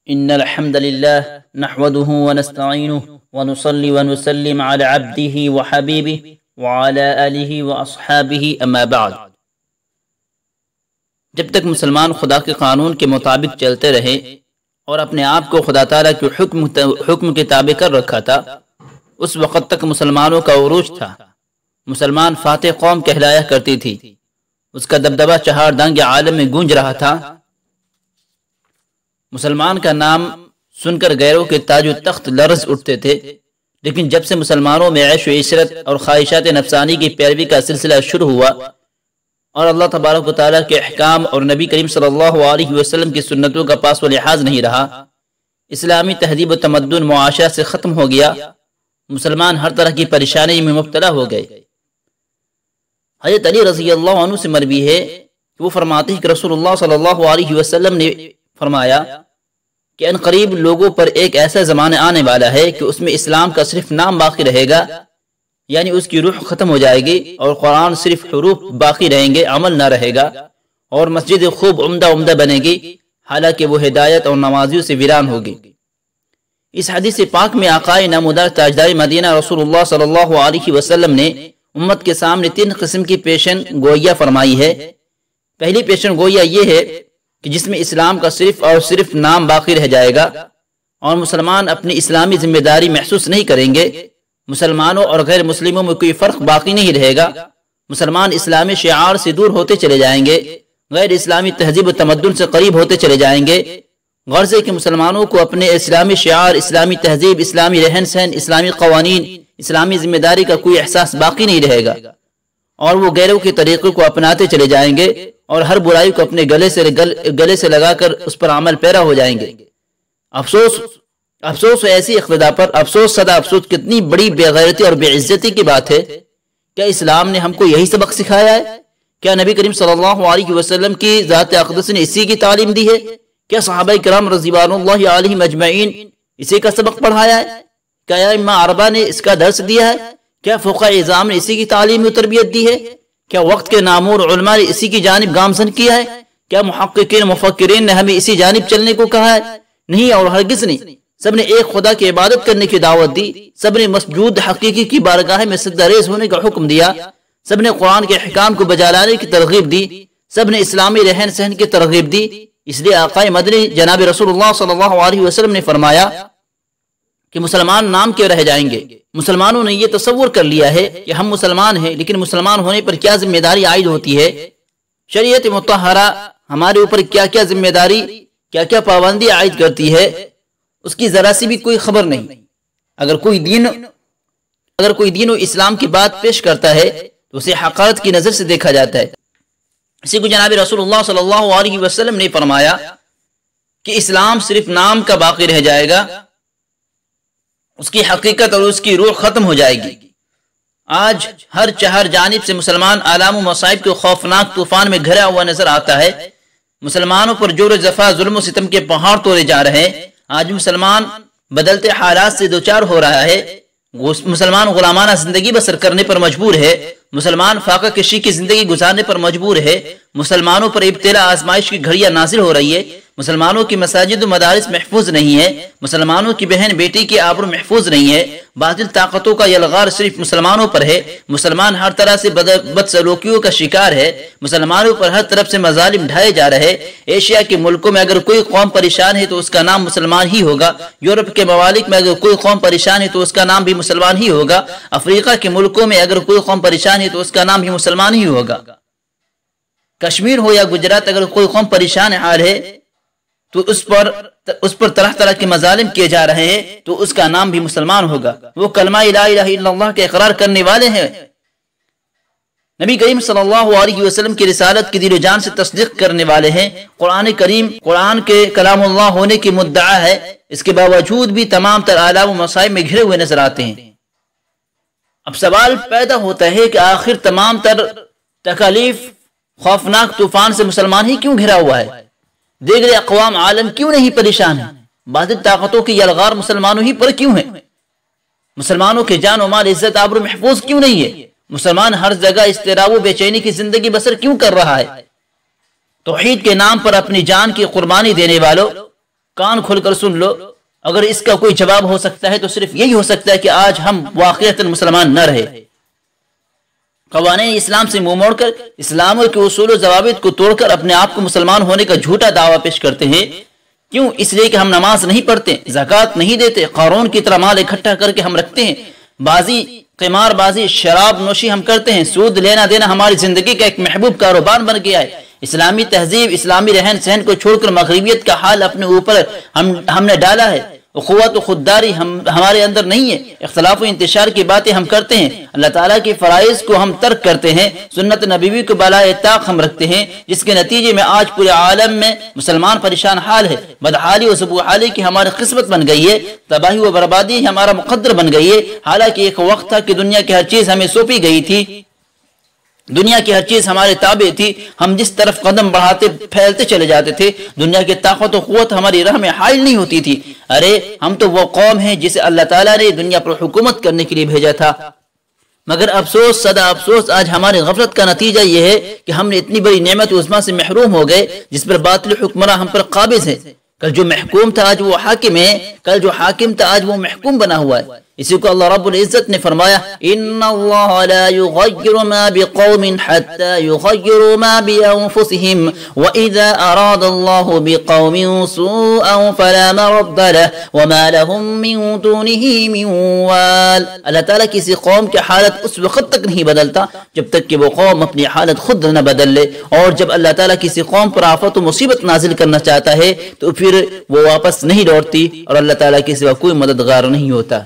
إن الحمد لله نحمده ونستعينه ونصلي ونسلم على عبده وحبيبه وعلى آله وأصحابه أما بعد۔ جب تک مسلمان خدا کے قانون کے مطابق چلتے رہے اور اپنے آپ کو خدا تعالیٰ کے حکم کے تابع کر رکھا تھا، اس وقت تک مسلمانوں کا عروج تھا۔ مسلمان فاتح قوم کہلایا کرتی تھی، اس کا دبدبہ چہار دنگ عالم میں گونج رہا تھا۔ مسلمان کا نام سن کر غیروں کے تاج و تخت لرز اٹھتے تھے، لیکن جب سے مسلمانوں میں عیش و عشرت اور خواہشات نفسانی کی پیروی کا سلسلہ شروع ہوا اور اللہ تبارک و تعالیٰ کے احکام اور نبی کریم صلی اللہ علیہ وسلم کی سنتوں کا پاس و لحاظ نہیں رہا، اسلامی تہذیب و تمدن معاشرہ سے ختم ہو گیا، مسلمان ہر طرح کی پریشانی میں مبتلا ہو گئے۔ حضرت علی رضی اللہ عنہ سے مروی ہے کہ وہ فرماتے ہیں کہ رسول اللہ صلی اللہ علیہ وسلم نے فرمایا کہ ان قریب لوگوں پر ایک ایسا زمانہ آنے والا ہے کہ اس میں اسلام کا صرف نام باقی رہے گا، یعنی اس کی روح ختم ہو جائے گی، اور قرآن صرف حروف باقی رہیں گے، عمل نہ رہے گا، اور مسجد خوب عمدہ بنے گی، حالانکہ وہ ہدایت اور نمازیوں سے ویران ہوگی۔ اس حدیث پاک میں آقا نامدار تاجدار مدینہ رسول اللہ صلی اللہ علیہ وسلم نے امت کے سامنے 3 قسم کی پیشن گوئیاں فرمائی ہے۔ پہلی پیشن گوئیاں یہ ہے کہ جس میں اسلام کا صرف اور صرف نام باقی رہ جائے گا اور مسلمان اپنی اسلامی ذمہ داری محسوس نہیں کریں گے، مسلمانوں اور غیر مسلموں میں کوئی فرق باقی نہیں رہے گا، مسلمان اسلامی شعار سے دور ہوتے چلے جائیں گے، غیر اسلامی تہذیب و تمدن سے قریب ہوتے چلے جائیں گے۔ غرض ہے کہ مسلمانوں کو اپنے اسلامی شعار، اسلامی تہذیب، اسلامی رہن سہن، اسلامی قوانین، اسلامی ذمہ داری کا کوئی احساس باقی نہیں رہے گا، اور وہ غیروں کے طریقے کو اپناتے چلے جائیں گے اور ہر برائی کو اپنے گلے سے لگا کر اس پر عمل پیرا ہو جائیں گے۔ افسوس ایسی اقتدا پر، افسوس صدا افسوس، کتنی بڑی بے غیرتی اور بے عزتی کی بات ہے۔ کیا اسلام نے ہم کو یہی سبق سکھایا ہے؟ کیا نبی کریم صلی اللہ علیہ وسلم کی ذات اقدس نے اسی کی تعلیم دی ہے؟ کیا صحابہ کرام رضوان اللہ علیہم اجمعین اسی کا سبق پڑھایا ہے؟ کیا ائمہ اربعہ نے اس کا درس دیا ہے؟ کیا فقہاء اعظام نے اسی کی تعلیم و تربیت دی ہے؟ کیا وقت کے نامور علماء نے اسی کی جانب گامزن کیا ہے؟ کیا محققین مفکرین نے ہمیں اسی جانب چلنے کو کہا ہے؟ نہیں اور ہرگز نہیں۔ سب نے ایک خدا کی عبادت کرنے کی دعوت دی، سب نے مسجود حقیقی کی بارگاہ میں سجدہ ریز ہونے کا حکم دیا، سب نے قرآن کے احکام کو بجا لانے کی ترغیب دی، سب نے اسلامی رہن سہن کی ترغیب دی۔ اس لیے آقا مدنی جناب رسول اللہ صلی اللہ علیہ وسلم نے فرمایا کہ مسلمان نام کے رہ جائیں گے۔ مسلمانوں نے یہ تصور کر لیا ہے کہ ہم مسلمان ہیں، لیکن مسلمان ہونے پر کیا ذمہ داری عائد ہوتی ہے، شریعت مطہرہ ہمارے اوپر کیا کیا ذمہ داری، کیا کیا پابندی عائد کرتی ہے، اس کی ذرا سی بھی کوئی خبر نہیں۔ اگر کوئی دین و اسلام کی بات پیش کرتا ہے تو اسے حقارت کی نظر سے دیکھا جاتا ہے۔ اسی کو جناب رسول اللہ صلی اللہ علیہ وسلم نے فرمایا کہ اسلام صرف نام کا باقی رہ جائے گا، اس کی حقیقت اور اس کی روح ختم ہو جائے گی۔ آج ہر چہر جانب سے مسلمان آلام و مصائب کے خوفناک طوفان میں گھرا ہوا نظر آتا ہے۔ مسلمانوں پر جور و جفا، ظلم و ستم کے پہاڑ توڑے جا رہے ہیں۔ آج مسلمان بدلتے حالات سے دوچار ہو رہا ہے، مسلمان غلامانہ زندگی بسر کرنے پر مجبور ہے، مسلمان فاقہ کشی کی زندگی گزارنے پر مجبور ہے، مسلمانوں پر ابتلا آزمائش کی گھڑیاں نازل ہو رہی ہے، مسلمانوں کی مساجد و مدارس محفوظ نہیں ہے، مسلمانوں کی بہن بیٹی کی آبرو محفوظ نہیں ہے، باطل طاقتوں کا یلغار صرف مسلمانوں پر ہے، مسلمان ہر طرح سے بدسلوکیوں کا شکار ہے، مسلمانوں پر ہر طرف سے مظالم ڈھائے جا رہے۔ ایشیا کے ملکوں میں اگر کوئی قوم پریشان ہے تو اس کا نام مسلمان ہی ہوگا، یورپ کے ممالک میں اگر کوئی قوم پریشان ہے تو اس کا نام بھی مسلمان ہی ہوگا، افریقہ کے ملکوں میں اگر کوئی قوم پریشان ہے تو اس کا نام بھی مسلمان ہی ہوگا، کشمیر ہو یا گجرات اگر کوئی قوم پریشان حال ہے تو اس پر طرح طرح کے مظالم کیے جا رہے ہیں تو اس کا نام بھی مسلمان ہوگا۔ وہ کلمہ لا الہ الا اللہ کے اقرار کرنے والے ہیں، نبی کریم صلی اللہ علیہ وسلم کی رسالت کی دل و جان سے تصدیق کرنے والے ہیں، قرآن کریم قرآن کے کلام اللہ ہونے کی مدعا ہے، اس کے باوجود بھی تمام تر آلام و مصائب میں گھرے ہوئے نظر آتے ہیں۔ اب سوال پیدا ہوتا ہے کہ آخر تمام تر تکالیف، خوفناک طوفان سے مسلمان ہی کیوں گھرا ہوا ہے؟ دیگر اقوام عالم کیوں نہیں پریشان ہیں؟ باطل طاقتوں کی یلغار مسلمانوں ہی پر کیوں ہے؟ مسلمانوں کے جان و مال، عزت آبرو محفوظ کیوں نہیں ہے؟ مسلمان ہر جگہ اضطراب و بے چینی کی زندگی بسر کیوں کر رہا ہے؟ توحید کے نام پر اپنی جان کی قربانی دینے والوں، کان کھول کر سن لو، اگر اس کا کوئی جواب ہو سکتا ہے تو صرف یہی ہو سکتا ہے کہ آج ہم واقعتاً مسلمان نہ رہے، قوانین اسلام سے منہ موڑ کر، اسلام کے اصول و ضوابط کو توڑ کر اپنے آپ کو مسلمان ہونے کا جھوٹا دعویٰ پیش کرتے ہیں۔ کیوں؟ اس لیے کہ ہم نماز نہیں پڑھتے، زکوٰۃ نہیں دیتے، قارون کی طرح مال اکٹھا کر کے ہم رکھتے ہیں، بازی، قمار بازی، شراب نوشی ہم کرتے ہیں، سود لینا دینا ہماری زندگی کا ایک محبوب کاروبار بن گیا ہے۔ اسلامی تہذیب، اسلامی رہن سہن کو چھوڑ کر مغربیت کا حال اپنے اوپر ہم نے ڈالا ہے۔ اخوت و خودداری ہمارے اندر نہیں ہے، اختلاف و انتشار کی باتیں ہم کرتے ہیں، اللہ تعالیٰ کی فرائض کو ہم ترک کرتے ہیں، سنت نبوی کو بالائے طاق ہم رکھتے ہیں، جس کے نتیجے میں آج پورے عالم میں مسلمان پریشان حال ہے، بدحالی و سبوحالی کی ہماری قسمت بن گئی ہے، تباہی و بربادی ہمارا مقدر بن گئی ہے۔ حالانکہ ایک وقت تھا کہ دنیا کی ہر چیز ہمیں سونپی گئی تھی، دنیا کی ہر چیز ہمارے تابع تھی، ہم جس طرف قدم بڑھاتے پھیلتے چلے جاتے تھے، دنیا کی طاقت و قوت ہماری راہ میں حائل نہیں ہوتی تھی۔ ارے ہم تو وہ قوم ہیں جسے اللہ تعالیٰ نے دنیا پر حکومت کرنے کے لیے بھیجا تھا، مگر افسوس، صدا افسوس، آج ہماری غفلت کا نتیجہ یہ ہے کہ ہم نے اتنی بڑی نعمت عظمیٰ سے محروم ہو گئے جس پر باطل حکمراں ہم پر قابض ہے۔ کل جو محکوم تھا آج وہ حاکم ہے، کل جو حاکم تھا آج وہ محکوم بنا ہوا ہے۔ اسی کو اللہ رب العزت نے فرمایا، ان اللہ لا یغیر ما بقوم حتی یغیروا ما بانفسهم واذا اراد اللہ بقوم سوءا فلا مرد له وما لهم من دونه من وال۔ اللہ تعالیٰ کسی قوم کی حالت اس وقت تک نہیں بدلتا جب تک کہ وہ قوم اپنی حالت خود نہ بدل لے، اور جب اللہ تعالیٰ کسی قوم پر آفت و مصیبت نازل کرنا چاہتا ہے تو پھر وہ واپس نہیں لوٹتی، اور اللہ تعالیٰ کے سوا کوئی مددگار نہیں ہوتا۔